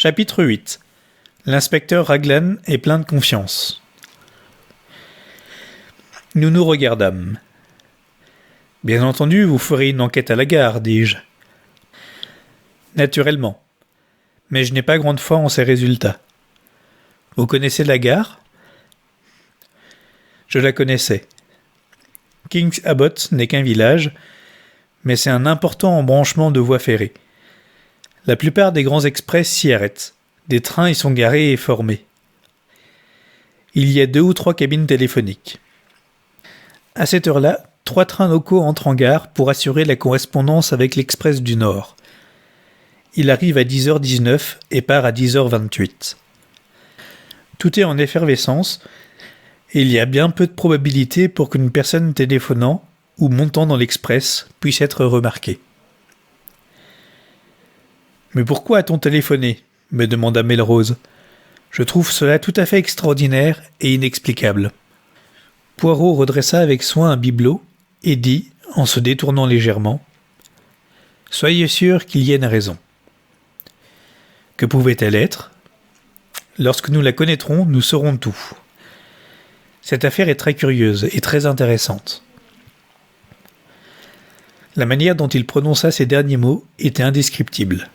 Chapitre 8. L'inspecteur Raglan est plein de confiance. Nous nous regardâmes. « Bien entendu, vous ferez une enquête à la gare, dis-je. »« Naturellement. Mais je n'ai pas grande foi en ces résultats. Vous connaissez la gare ?» Je la connaissais. King's Abbot n'est qu'un village, mais c'est un important embranchement de voies ferrées. La plupart des grands express s'y arrêtent. Des trains y sont garés et formés. Il y a 2 ou 3 cabines téléphoniques. À cette heure-là, 3 trains locaux entrent en gare pour assurer la correspondance avec l'Express du Nord. Il arrive à 10h19 et part à 10h28. Tout est en effervescence et il y a bien peu de probabilité pour qu'une personne téléphonant ou montant dans l'Express puisse être remarquée. « Mais pourquoi a-t-on téléphoné ?» me demanda Melrose. « Je trouve cela tout à fait extraordinaire et inexplicable. » Poirot redressa avec soin un bibelot et dit, en se détournant légèrement, « Soyez sûr qu'il y ait une raison. » Que pouvait-elle être ? Lorsque nous la connaîtrons, nous saurons tout. Cette affaire est très curieuse et très intéressante. La manière dont il prononça ces derniers mots était indescriptible.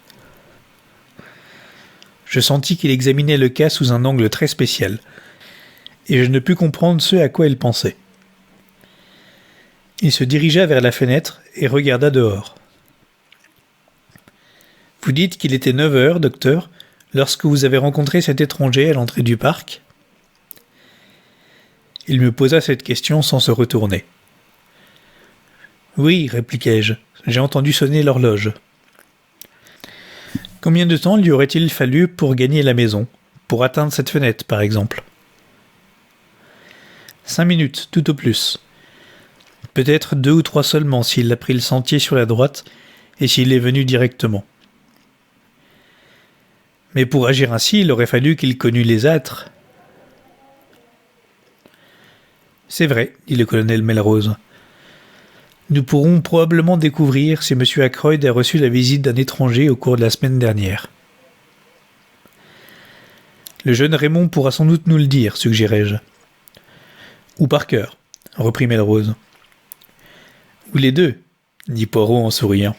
Je sentis qu'il examinait le cas sous un angle très spécial, et je ne pus comprendre ce à quoi il pensait. Il se dirigea vers la fenêtre et regarda dehors. « Vous dites qu'il était 9h, docteur, lorsque vous avez rencontré cet étranger à l'entrée du parc ?» Il me posa cette question sans se retourner. « Oui, répliquai-je, j'ai entendu sonner l'horloge. » Combien de temps lui aurait-il fallu pour gagner la maison, pour atteindre cette fenêtre, par exemple ? 5 minutes, tout au plus. Peut-être 2 ou 3 seulement s'il a pris le sentier sur la droite et s'il est venu directement. Mais pour agir ainsi, il aurait fallu qu'il connût les âtres. C'est vrai, dit le colonel Melrose. Nous pourrons probablement découvrir si M. Ackroyd a reçu la visite d'un étranger au cours de la semaine dernière. Le jeune Raymond pourra sans doute nous le dire, suggérai-je. Ou Parker, reprit Melrose. Ou les deux, dit Poirot en souriant.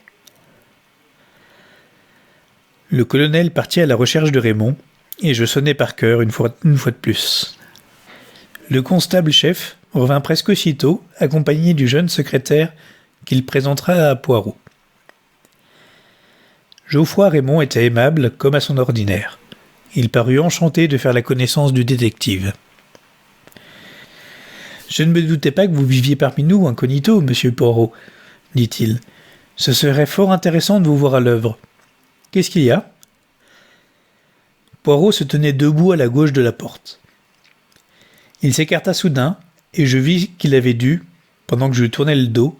Le colonel partit à la recherche de Raymond, et je sonnai Parker une fois de plus. Le constable-chef revint presque aussitôt, accompagné du jeune secrétaire qu'il présentera à Poirot. Geoffroy Raymond était aimable comme à son ordinaire. Il parut enchanté de faire la connaissance du détective. « Je ne me doutais pas que vous viviez parmi nous incognito, monsieur Poirot, dit-il. Ce serait fort intéressant de vous voir à l'œuvre. Qu'est-ce qu'il y a ?» Poirot se tenait debout à la gauche de la porte. Il s'écarta soudain, et je vis qu'il avait dû, pendant que je lui tournais le dos,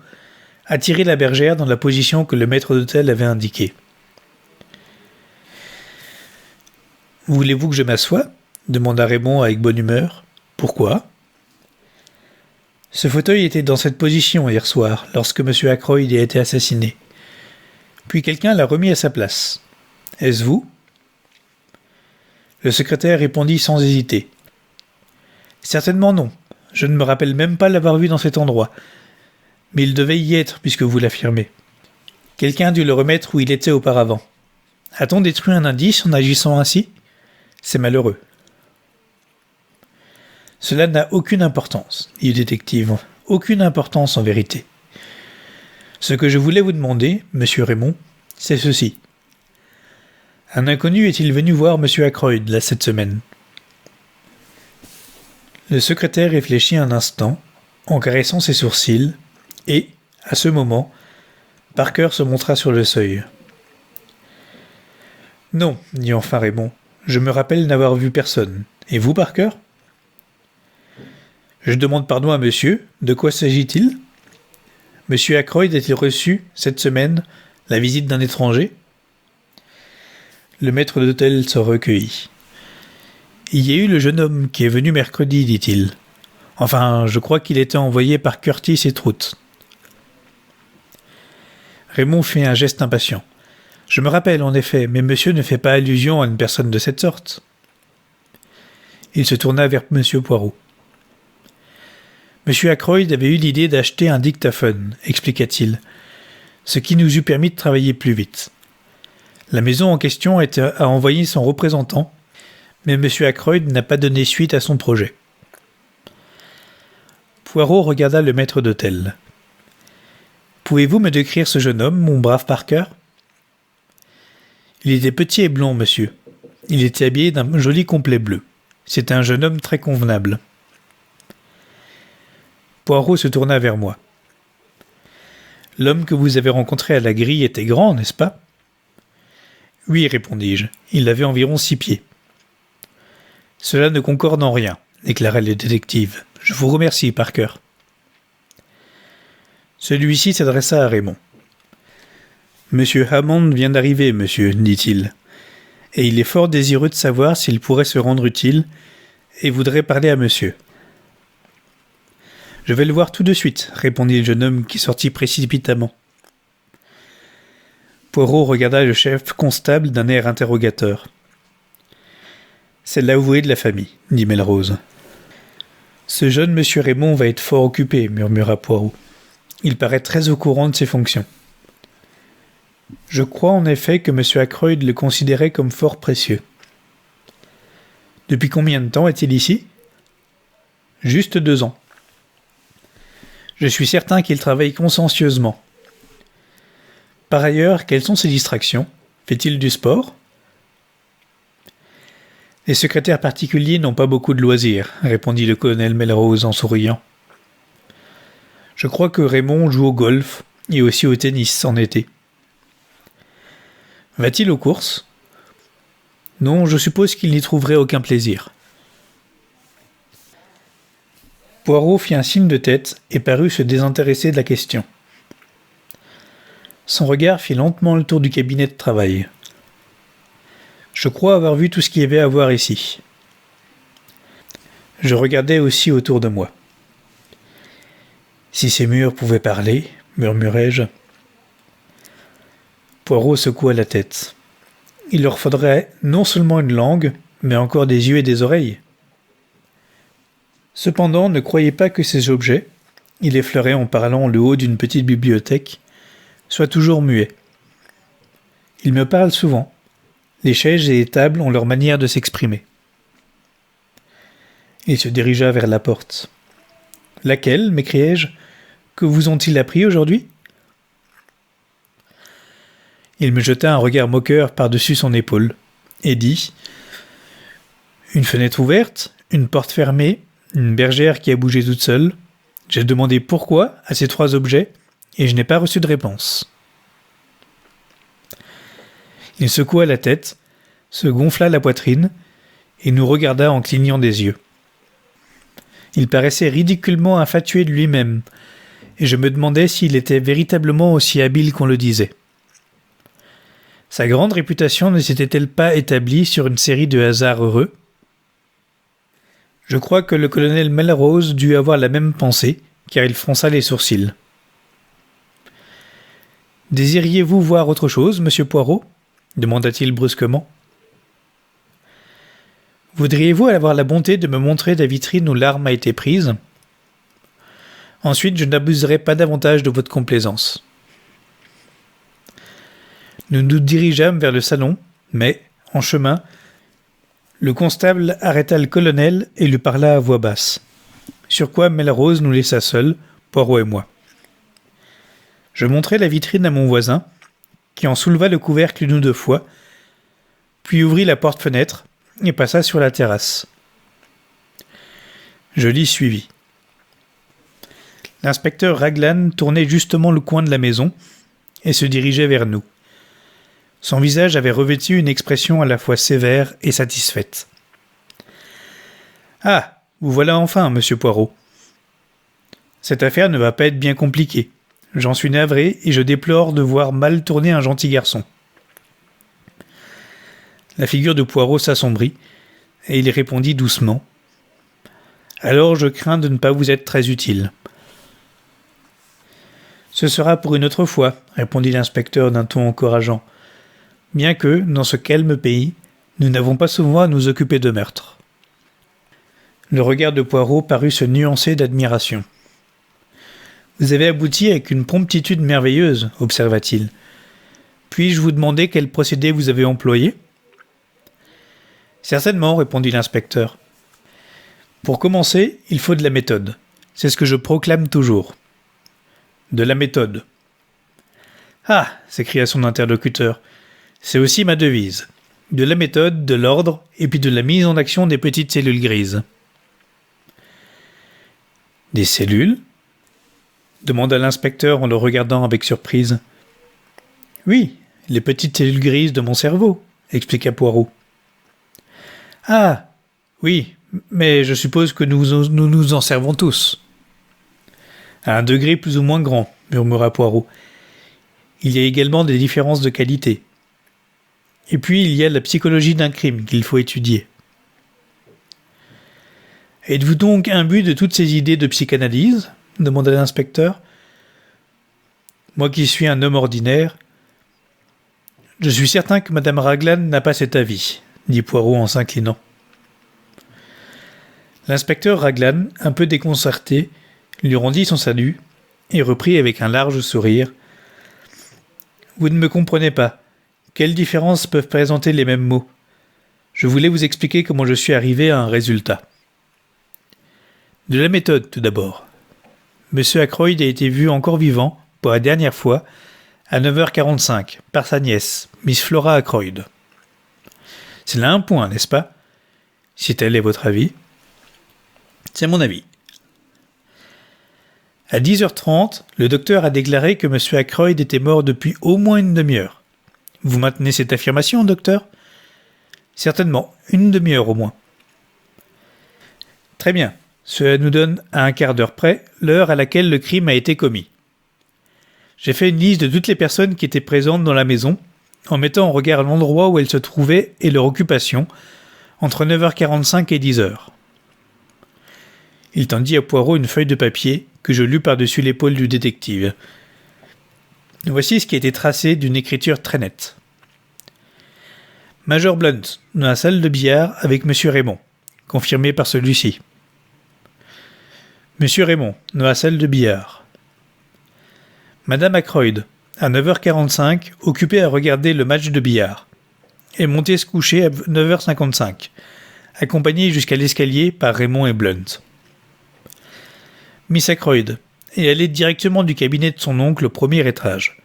attirer la bergère dans la position que le maître d'hôtel avait indiquée. « Voulez-vous que je m'assoie ?» demanda Raymond avec bonne humeur. « Pourquoi ?»« Ce fauteuil était dans cette position hier soir, lorsque M. Ackroyd a été assassiné. Puis quelqu'un l'a remis à sa place. Est-ce vous ?» Le secrétaire répondit sans hésiter. « Certainement non. Je ne me rappelle même pas l'avoir vu dans cet endroit. Mais il devait y être, puisque vous l'affirmez. Quelqu'un a dû le remettre où il était auparavant. A-t-on détruit un indice en agissant ainsi ? C'est malheureux. » « Cela n'a aucune importance, dit le détective. Aucune importance en vérité. Ce que je voulais vous demander, monsieur Raymond, c'est ceci. Un inconnu est-il venu voir monsieur Ackroyd, là, cette semaine ? » Le secrétaire réfléchit un instant, en caressant ses sourcils, et, à ce moment, Parker se montra sur le seuil. « Non, dit enfin Raymond, je me rappelle n'avoir vu personne. Et vous, Parker ? » « Je demande pardon à monsieur, de quoi s'agit-il ? Monsieur Ackroyd a-t-il reçu, cette semaine, la visite d'un étranger ? » Le maître d'hôtel se recueillit. « Il y a eu le jeune homme qui est venu mercredi, dit-il. Enfin, je crois qu'il était envoyé par Curtis et Trout. » Raymond fit un geste impatient. Je me rappelle, en effet, mais monsieur ne fait pas allusion à une personne de cette sorte. » Il se tourna vers M. Poirot. « M. Ackroyd avait eu l'idée d'acheter un dictaphone, expliqua-t-il, ce qui nous eût permis de travailler plus vite. La maison en question a envoyé son représentant, mais M. Ackroyd n'a pas donné suite à son projet. » Poirot regarda le maître d'hôtel. « Pouvez-vous me décrire ce jeune homme, mon brave Parker ?» « Il était petit et blond, monsieur. Il était habillé d'un joli complet bleu. C'était un jeune homme très convenable. » Poirot se tourna vers moi. « L'homme que vous avez rencontré à la grille était grand, n'est-ce pas ?»« Oui, répondis-je. Il avait environ 6 pieds. »« Cela ne concorde en rien, déclara le détective. Je vous remercie, Parker. » Celui-ci s'adressa à Raymond. « Monsieur Hammond vient d'arriver, monsieur, dit-il, et il est fort désireux de savoir s'il pourrait se rendre utile et voudrait parler à monsieur. »« Je vais le voir tout de suite, » répondit le jeune homme qui sortit précipitamment. Poirot regarda le chef constable d'un air interrogateur. « C'est l'avoué de la famille, » dit Melrose. « Ce jeune monsieur Raymond va être fort occupé, » murmura Poirot. « Il paraît très au courant de ses fonctions. » Je crois en effet que M. Ackroyd le considérait comme fort précieux. « Depuis combien de temps est-il ici ?»« Juste 2 ans. » Je suis certain qu'il travaille consciencieusement. Par ailleurs, quelles sont ses distractions ? Fait-il du sport ? Les secrétaires particuliers n'ont pas beaucoup de loisirs, répondit le colonel Melrose en souriant. Je crois que Raymond joue au golf et aussi au tennis en été. Va-t-il aux courses ? Non, je suppose qu'il n'y trouverait aucun plaisir. Poirot fit un signe de tête et parut se désintéresser de la question. Son regard fit lentement le tour du cabinet de travail. Je crois avoir vu tout ce qu'il y avait à voir ici. Je regardais aussi autour de moi. Si ces murs pouvaient parler, murmurai-je. Poirot secoua la tête. Il leur faudrait non seulement une langue, mais encore des yeux et des oreilles. Cependant, ne croyez pas que ces objets, il effleurait en parlant le haut d'une petite bibliothèque, soient toujours muets. Ils me parlent souvent. Les chaises et les tables ont leur manière de s'exprimer. Il se dirigea vers la porte. « Laquelle ?» m'écriai-je. « Que vous ont-ils appris aujourd'hui ?» Il me jeta un regard moqueur par-dessus son épaule et dit « Une fenêtre ouverte, une porte fermée, une bergère qui a bougé toute seule. J'ai demandé pourquoi à ces 3 objets et je n'ai pas reçu de réponse. » Il secoua la tête, se gonfla la poitrine et nous regarda en clignant des yeux. Il paraissait ridiculement infatué de lui-même et je me demandais s'il était véritablement aussi habile qu'on le disait. Sa grande réputation ne s'était-elle pas établie sur une série de hasards heureux ? Je crois que le colonel Melrose dut avoir la même pensée, car il fronça les sourcils. « Désiriez-vous voir autre chose, monsieur Poirot ?» demanda-t-il brusquement. « Voudriez-vous avoir la bonté de me montrer la vitrine où l'arme a été prise ? Ensuite, je n'abuserai pas davantage de votre complaisance. » Nous nous dirigeâmes vers le salon, mais, en chemin, le constable arrêta le colonel et lui parla à voix basse. Sur quoi Melrose nous laissa seuls, Poirot et moi. Je montrai la vitrine à mon voisin, qui en souleva le couvercle 1 ou 2 fois, puis ouvrit la porte-fenêtre et passa sur la terrasse. Je l'y suivis. L'inspecteur Raglan tournait justement le coin de la maison et se dirigeait vers nous. Son visage avait revêtu une expression à la fois sévère et satisfaite. « Ah, vous voilà enfin, monsieur Poirot. Cette affaire ne va pas être bien compliquée. J'en suis navré et je déplore de voir mal tourner un gentil garçon. » La figure de Poirot s'assombrit et il répondit doucement. « Alors je crains de ne pas vous être très utile. »« Ce sera pour une autre fois, » répondit l'inspecteur d'un ton encourageant. bien que, dans ce calme pays, nous n'avons pas souvent à nous occuper de meurtres. Le regard de Poirot parut se nuancer d'admiration. « Vous avez abouti avec une promptitude merveilleuse, observa-t-il. Puis-je vous demander quel procédé vous avez employé ?»« Certainement, répondit l'inspecteur. Pour commencer, il faut de la méthode. C'est ce que je proclame toujours. De la méthode. Ah, s'écria son interlocuteur, c'est aussi ma devise. De la méthode, de l'ordre, et puis de la mise en action des petites cellules grises. Des cellules ? Demanda l'inspecteur en le regardant avec surprise. Oui, les petites cellules grises de mon cerveau, expliqua Poirot. Ah, oui, mais je suppose que nous en servons tous. À un degré plus ou moins grand, murmura Poirot. Il y a également des différences de qualité. Et puis il y a la psychologie d'un crime qu'il faut étudier. Êtes-vous donc imbu de toutes ces idées de psychanalyse ? Demanda l'inspecteur. Moi qui suis un homme ordinaire, je suis certain que Madame Raglan n'a pas cet avis, dit Poirot en s'inclinant. L'inspecteur Raglan, un peu déconcerté, lui rendit son salut et reprit avec un large sourire. Vous ne me comprenez pas. Quelles différences peuvent présenter les mêmes mots ? Je voulais vous expliquer comment je suis arrivé à un résultat. De la méthode, tout d'abord. Monsieur Ackroyd a été vu encore vivant, pour la dernière fois, à 9h45, par sa nièce, Miss Flora Ackroyd. C'est là un point, n'est-ce pas ? Si tel est votre avis. C'est mon avis. À 10h30, le docteur a déclaré que monsieur Ackroyd était mort depuis au moins une demi-heure. Vous maintenez cette affirmation, docteur ? Certainement, une demi-heure au moins. Très bien. Cela nous donne, à un quart d'heure près, l'heure à laquelle le crime a été commis. J'ai fait une liste de toutes les personnes qui étaient présentes dans la maison, en mettant en regard l'endroit où elles se trouvaient et leur occupation, entre 9h45 et 10h. Il tendit à Poirot une feuille de papier que je lus par-dessus l'épaule du détective. Voici ce qui a été tracé d'une écriture très nette. Major Blunt, dans la salle de billard avec monsieur Raymond, confirmé par celui-ci. Monsieur Raymond, dans la salle de billard. Madame Ackroyd, à 9h45, occupée à regarder le match de billard, est montée se coucher à 9h55, accompagnée jusqu'à l'escalier par Raymond et Blunt. Miss Ackroyd est allée directement du cabinet de son oncle au premier étage,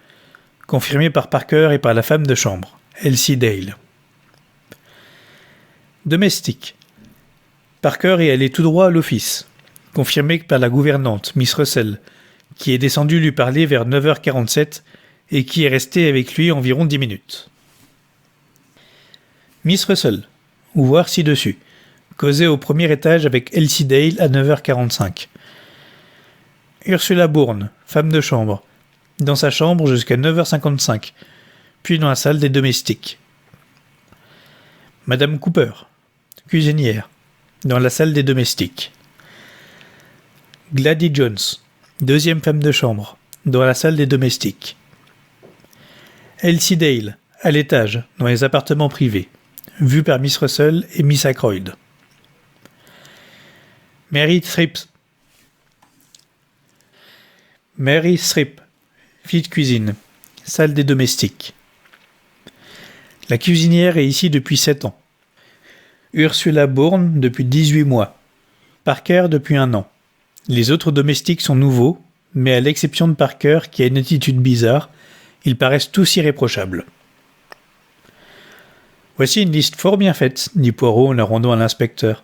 confirmé par Parker et par la femme de chambre, Elsie Dale. Domestique. Parker est allé tout droit à l'office, confirmé par la gouvernante, Miss Russell, qui est descendue lui parler vers 9h47 et qui est restée avec lui environ 10 minutes. Miss Russell, ou voir ci-dessus, causait au premier étage avec Elsie Dale à 9h45. Ursula Bourne, femme de chambre, dans sa chambre jusqu'à 9h55, puis dans la salle des domestiques. Madame Cooper, cuisinière, dans la salle des domestiques. Gladys Jones, deuxième femme de chambre, dans la salle des domestiques. Elsie Dale, à l'étage, dans les appartements privés, vue par Miss Russell et Miss Ackroyd. Mary Strip, fille de cuisine, salle des domestiques. La cuisinière est ici depuis 7 ans. Ursula Bourne depuis 18 mois. Parker depuis 1 an. Les autres domestiques sont nouveaux, mais à l'exception de Parker qui a une attitude bizarre, ils paraissent tous irréprochables. Voici une liste fort bien faite, dit Poirot en la rendant à l'inspecteur.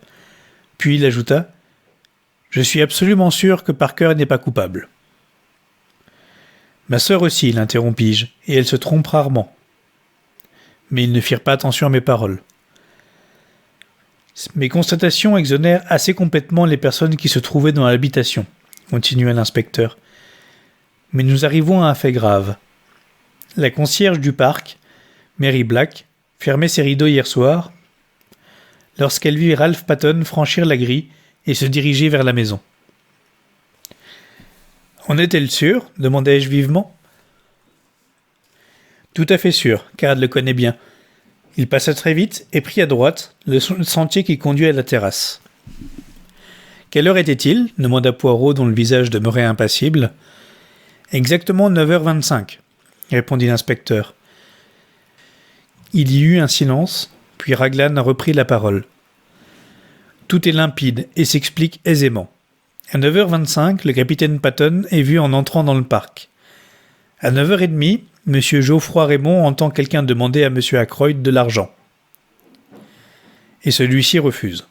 Puis il ajouta « Je suis absolument sûr que Parker n'est pas coupable. » Ma sœur aussi, l'interrompis-je, et elle se trompe rarement. Mais ils ne firent pas attention à mes paroles. Mes constatations exonèrent assez complètement les personnes qui se trouvaient dans l'habitation, continua l'inspecteur. Mais nous arrivons à un fait grave. La concierge du parc, Mary Black, fermait ses rideaux hier soir, lorsqu'elle vit Ralph Patton franchir la grille et se diriger vers la maison. En est-elle sûre ? Demandai-je vivement. Tout à fait sûr, car elle le connaît bien. Il passa très vite et prit à droite le sentier qui conduit à la terrasse. « Quelle heure était-il » demanda Poirot, dont le visage demeurait impassible. « Exactement 9h25, » répondit l'inspecteur. Il y eut un silence, puis Raglan reprit la parole. « Tout est limpide et s'explique aisément. À 9h25, le capitaine Patton est vu en entrant dans le parc. À 9h30, M. Geoffroy Raymond entend quelqu'un demander à M. Ackroyd de l'argent. Et celui-ci refuse.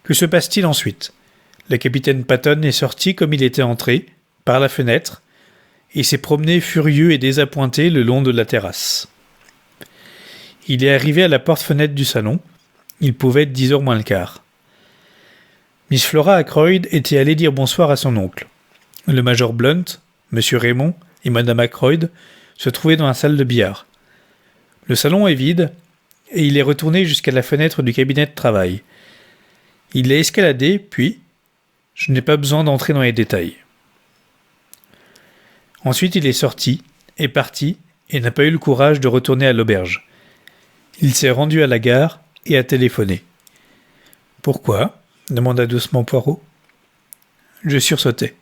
Que se passe-t-il ensuite ? Le capitaine Patton est sorti comme il était entré, par la fenêtre, et s'est promené furieux et désappointé le long de la terrasse. Il est arrivé à la porte-fenêtre du salon. Il pouvait être 10h moins le quart. Miss Flora Ackroyd était allée dire bonsoir à son oncle. Le major Blunt, M. Raymond et Mme Ackroyd se trouvaient dans la salle de billard. Le salon est vide, et il est retourné jusqu'à la fenêtre du cabinet de travail. Il l'a escaladé, puis... Je n'ai pas besoin d'entrer dans les détails. Ensuite, il est sorti, est parti, et n'a pas eu le courage de retourner à l'auberge. Il s'est rendu à la gare et a téléphoné. « Pourquoi ?» demanda doucement Poirot. Je sursautai.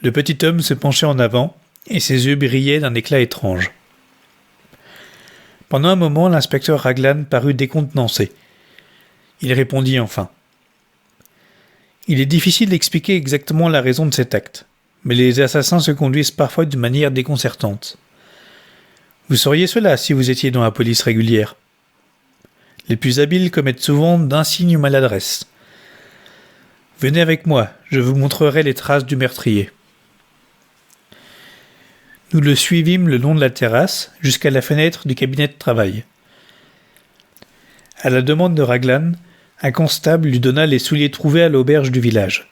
Le petit homme se penchait en avant, et ses yeux brillaient d'un éclat étrange. Pendant un moment, l'inspecteur Raglan parut décontenancé. Il répondit enfin. Il est difficile d'expliquer exactement la raison de cet acte, mais les assassins se conduisent parfois d'une manière déconcertante. Vous sauriez cela si vous étiez dans la police régulière. Les plus habiles commettent souvent d'insignes maladresses. Venez avec moi, je vous montrerai les traces du meurtrier. Nous le suivîmes le long de la terrasse jusqu'à la fenêtre du cabinet de travail. À la demande de Raglan, un constable lui donna les souliers trouvés à l'auberge du village.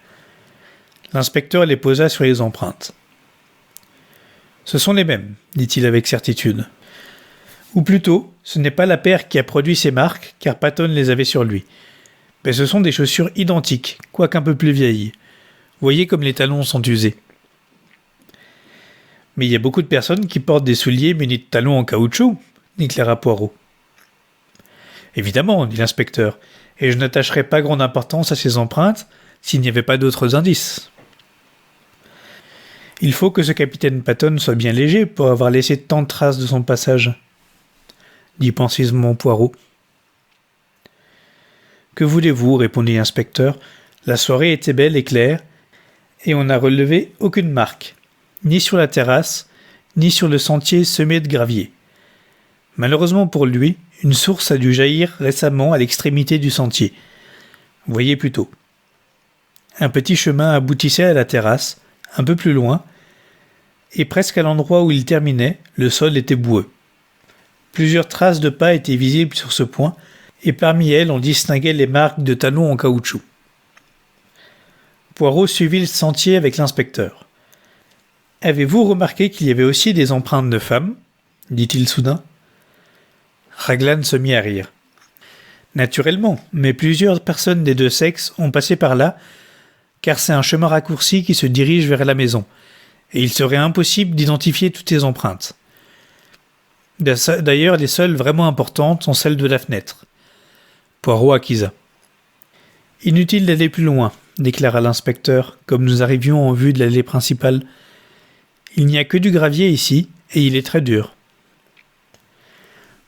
L'inspecteur les posa sur les empreintes. « Ce sont les mêmes, dit-il avec certitude. Ou plutôt, ce n'est pas la paire qui a produit ces marques, car Patton les avait sur lui. Mais ce sont des chaussures identiques, quoique un peu plus vieilles. Voyez comme les talons sont usés. Mais il y a beaucoup de personnes qui portent des souliers munis de talons en caoutchouc, déclara Poirot. Évidemment, dit l'inspecteur, et je n'attacherais pas grande importance à ces empreintes s'il n'y avait pas d'autres indices. Il faut que ce capitaine Patton soit bien léger pour avoir laissé tant de traces de son passage, dit pensivement Poirot. Que voulez-vous, répondit l'inspecteur. La soirée était belle et claire, et on n'a relevé aucune marque, ni sur la terrasse, ni sur le sentier semé de gravier. Malheureusement pour lui, une source a dû jaillir récemment à l'extrémité du sentier. Voyez plutôt. Un petit chemin aboutissait à la terrasse, un peu plus loin, et presque à l'endroit où il terminait, le sol était boueux. Plusieurs traces de pas étaient visibles sur ce point, et parmi elles on distinguait les marques de talons en caoutchouc. Poirot suivit le sentier avec l'inspecteur. « Avez-vous remarqué qu'il y avait aussi des empreintes de femmes ?» dit-il soudain. Raglan se mit à rire. « Naturellement, mais plusieurs personnes des deux sexes ont passé par là, car c'est un chemin raccourci qui se dirige vers la maison, et il serait impossible d'identifier toutes ces empreintes. D'ailleurs, les seules vraiment importantes sont celles de la fenêtre. » Poirot acquisa. « Inutile d'aller plus loin, » déclara l'inspecteur, comme nous arrivions en vue de l'allée principale. « Il n'y a que du gravier ici, et il est très dur. »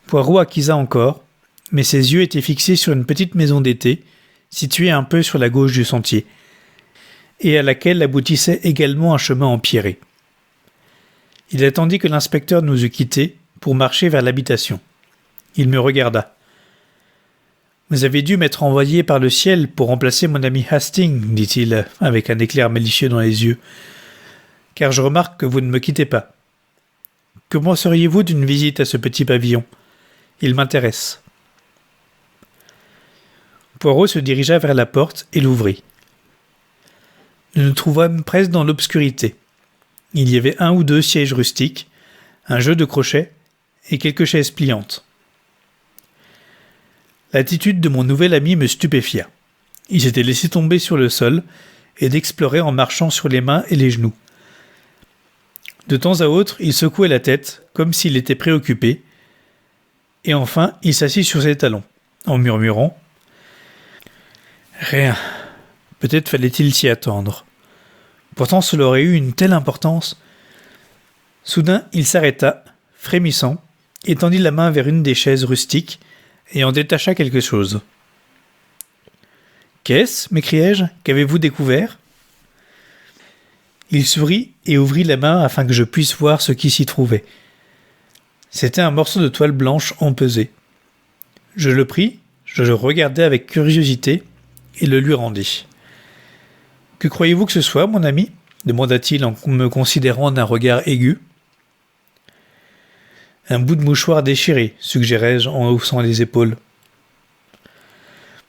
Poirot acquisa encore, mais ses yeux étaient fixés sur une petite maison d'été, située un peu sur la gauche du sentier, et à laquelle aboutissait également un chemin empierré. Il attendit que l'inspecteur nous eût quittés pour marcher vers l'habitation. Il me regarda. « Vous avez dû m'être envoyé par le ciel pour remplacer mon ami Hastings, dit-il, avec un éclair malicieux dans les yeux, car je remarque que vous ne me quittez pas. Que penseriez-vous d'une visite à ce petit pavillon ? Il m'intéresse. » Poirot se dirigea vers la porte et l'ouvrit. Nous nous trouvâmes presque dans l'obscurité. Il y avait 1 ou 2 sièges rustiques, un jeu de crochets et quelques chaises pliantes. L'attitude de mon nouvel ami me stupéfia. Il s'était laissé tomber sur le sol et d'explorer en marchant sur les mains et les genoux. De temps à autre, il secouait la tête, comme s'il était préoccupé, et enfin, il s'assit sur ses talons, en murmurant « Rien. Peut-être fallait-il s'y attendre. Pourtant, cela aurait eu une telle importance. » Soudain, il s'arrêta, frémissant, et tendit la main vers une des chaises rustiques, et en détacha quelque chose. « Qu'est-ce ? M'écriai-je. Qu'avez-vous découvert ?» Il sourit et ouvrit la main afin que je puisse voir ce qui s'y trouvait. C'était un morceau de toile blanche empesé. Je le pris, je le regardai avec curiosité et le lui rendis. « Que croyez-vous que ce soit, mon ami ?» demanda-t-il en me considérant d'un regard aigu. « Un bout de mouchoir déchiré, suggérai-je en haussant les épaules.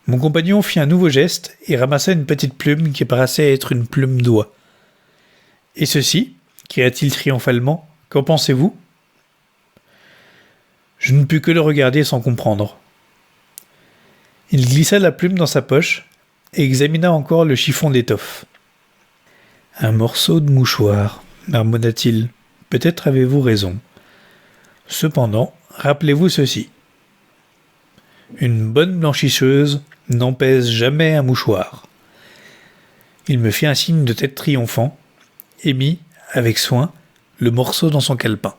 Mon compagnon fit un nouveau geste et ramassa une petite plume qui paraissait être une plume d'oie. « Et ceci ?» cria-t-il triomphalement. « Qu'en pensez-vous » Je ne pus que le regarder sans comprendre. Il glissa la plume dans sa poche et examina encore le chiffon d'étoffe. « Un morceau de mouchoir, marmonna-t-il. Peut-être avez-vous raison. Cependant, rappelez-vous ceci. Une bonne blanchisseuse n'empèse jamais un mouchoir. » Il me fit un signe de tête triomphant et mit, avec soin, le morceau dans son calepin.